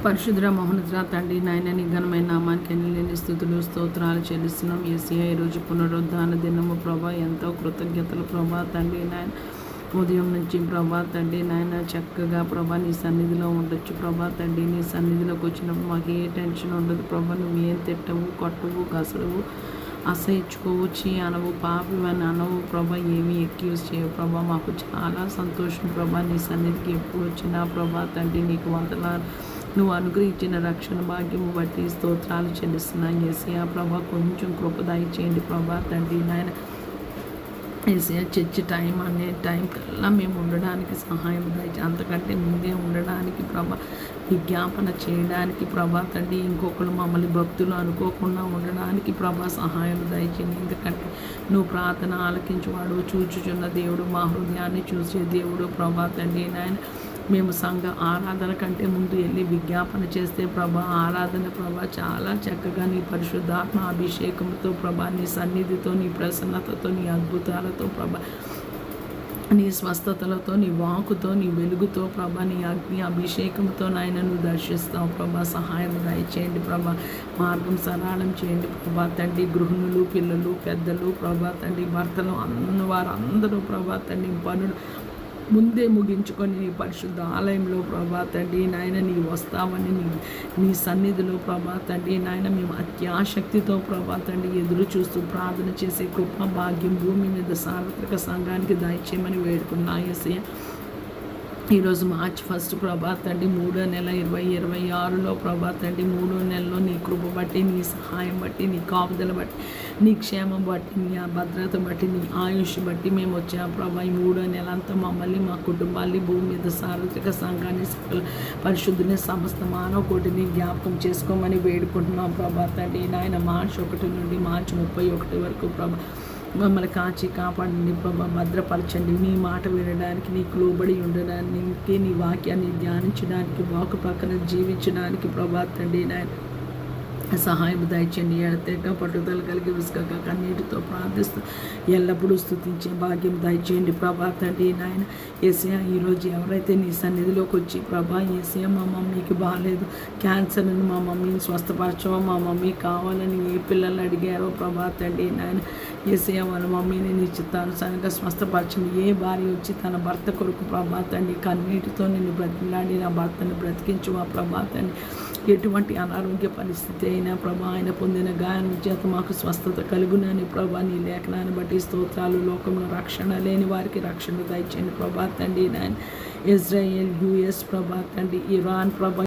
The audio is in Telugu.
పరిశుద్ర మహోన్నతుడ తండ్రి నాయన నీ ఘనమైన నామానికి ఎన్నలేని స్థుతులు స్తోత్రాలు చెల్లిస్తున్నాం. యేసయ్య ఈరోజు పునరుద్ధాన దినము ప్రభా, ఎంతో కృతజ్ఞతలు ప్రభా తండ్రి నాయన. ఉదయం నుంచి ప్రభా తండ్రి నాయన చక్కగా ప్రభా నీ సన్నిధిలో ఉండొచ్చు ప్రభా తండ్రి. నీ సన్నిధిలోకి వచ్చినప్పుడు మాకు ఏ టెన్షన్ ఉండదు ప్రభా. నువ్వు ఏం తిట్టవు, కొట్టవు, కసరవు, అసహించుకోవు, అనవు, పాపమని అనవు ప్రభా. ఏమీ ఎక్యూజ్ చేయవు ప్రభా. మాకు చాలా సంతోషం ప్రభా. నీ సన్నిధికి ఎప్పుడు వచ్చినా ప్రభా తండ్రి నీకు వందనాలు. నువ్వు అనుగ్రహించిన రక్షణ భాగ్యము బట్టి స్తోత్రాలు చెల్లిస్తున్నాను. యేసయ్య ప్రభా, కొంచెం కృప దయచేయండి ప్రభా తండ్రి నాయన. యేసయ్య చర్చి టైం అనే టైం కల్లా మేము ఉండడానికి సహాయం దయచేయండి. అంతకంటే ముందే ఉండడానికి ప్రభా, విజ్ఞాపన చేయడానికి ప్రభా తండ్రి, ఇంకొకరు మమ్మల్ని భక్తులు అనుకోకుండా ఉండడానికి ప్రభా సహాయం దయచేయండి. ఎందుకంటే నువ్వు ప్రార్థన ఆలకించేవాడు, చూచుచున్న దేవుడు, మా హృదయాన్ని చూసే దేవుడు ప్రభా తండ్రి నాయన. మేము సంఘ ఆరాధన కంటే ముందు వెళ్ళి విజ్ఞాపన చేస్తే ప్రభా, ఆరాధన ప్రభా చాలా చక్కగా నీ పరిశుద్ధాత్మ అభిషేకంతో ప్రభా, నీ సన్నిధితో, నీ ప్రసన్నతతో, నీ అద్భుతాలతో ప్రభా, నీ స్వస్థతలతో, నీ వాకుతో, నీ వెలుగుతో ప్రభా, నీ అగ్ని అభిషేకంతో నాయన నువ్వు దర్శిస్తావు ప్రభా. సహాయం దయచేయండి ప్రభా. మార్గం సరళం చేయండి ప్రభా తండ్రి. గృహిణులు, పిల్లలు, పెద్దలు ప్రభా తండ్రి, భర్తలు వారందరూ ప్రభా తండ్రి పనులు ముందే ముగించుకొని నీ పరిశుద్ధ ఆలయంలో ప్రభా తండ్రి నాయన నీ వస్తావని నీ సన్నిధిలో ప్రభా తండ్రి నాయన మేము అత్యాశక్తితో ప్రభా తండ్రి ఎదురు చూస్తూ ప్రార్థన చేసే కృప భాగ్యం భూమి మీద సార్వత్రిక సంఘానికి దయచేయమని వేడుకున్నా యేసయ్య. ఈరోజు మార్చి 1 ప్రభా తండ్రి 3వ నెల 2026లో ప్రభా తండ్రి 3వ నెలలో నీ కృప బట్టి, నీ సహాయం బట్టి, నీ కాపుదల బట్టి, నీ క్షేమం బట్టి, నీ భద్రత బట్టి, నీ ఆయుష్ బట్టి మేము వచ్చాం ప్రభా. ఈ 3వ నెల అంతా మమ్మల్ని, మా కుటుంబాన్ని, భూమి మీద సార్వత్రిక సంఘాన్ని, సకల పరిశుద్ధిని, సమస్త మానవ కోటిని జ్ఞాపకం చేసుకోమని వేడుకుంటున్నాం ప్రభా తండ్రి నాయన. మార్చి 1 నుండి మార్చి 31 వరకు ప్రభా మమ్మల్ని కాచి కాపాడండి ప్రభా, భద్రపరచండి. నీ మాట వినడానికి, నీకు లోబడి ఉండడానికి, నీ వాక్యాన్ని ధ్యానించడానికి, వాకు ప్రక్కన జీవించడానికి ప్రభా తండ్రి నాయన సహాయం దయచేయండి. ఎడతెగ పట్టుదల కలిగి విసుకక కన్నీటితో ప్రార్థిస్తూ ఎల్లప్పుడూ స్తుతించే భాగ్యం దయచేయండి ప్రభా తండ్రి నాయన. యేసయ్య ఈరోజు ఎవరైతే నీ సన్నిధిలోకి వచ్చి ప్రభా యేసయ్య మా మమ్మీకి బాగాలేదు, క్యాన్సర్ అని మా మమ్మీని స్వస్థపరచవా, మా మమ్మీ కావాలని ఏ పిల్లలు అడిగారో ప్రభా తండ్రి నాయన. యేసయ్య వాళ్ళ మమ్మీని నీ చిత్తానుసారంగా స్వస్థపరచండి. ఏ భార్య వచ్చి తన భర్త కొరకు ప్రభా తండ్రి కన్నీటితో నిన్ను బ్రతిలాడి నా భర్తను బ్రతికించువా ప్రభా తండ్రి. ఎటువంటి అనారోగ్య పరిస్థితి అయినా ప్రభా, ఆయన పొందిన గాయం చేత మాకు స్వస్థత కలుగునని ప్రభా నీ లేఖనాన్ని బట్టి స్తోత్రాలు. లోకంలో రక్షణ లేని వారికి రక్షణ దయచేయండి ప్రభా తండ్రి నాయన. ఇజ్రాయెల్, US ప్రభా తండ్రి, ఇరాన్ ప్రభా,